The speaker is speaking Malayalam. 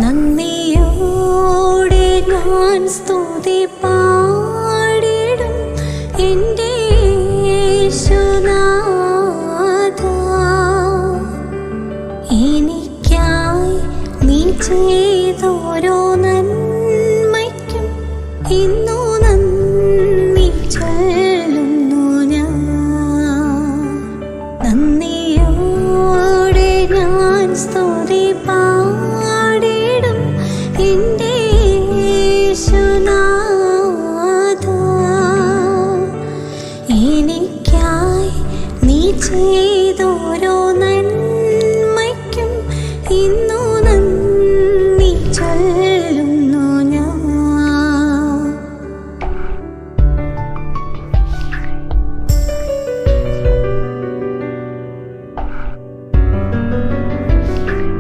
നന്ദിയോടെ ഞാൻ സ്തുതി പാടിടും എൻ്റെ യേശുനാഥാ. എനിക്കായി നീ ചെയ്തോരോ നന്മയ്ക്കും ഇന്നു നന്ദി ചൊല്ലുന്നു ഞാൻ. നന്ദിയോടെ ഞാൻ സ്തുതി പാടിടും എൻ്റെ യേശുനാഥാ. എനിക്കായി നീ ചെയ്തോരോ നന്മയ്ക്കും ഇന്നു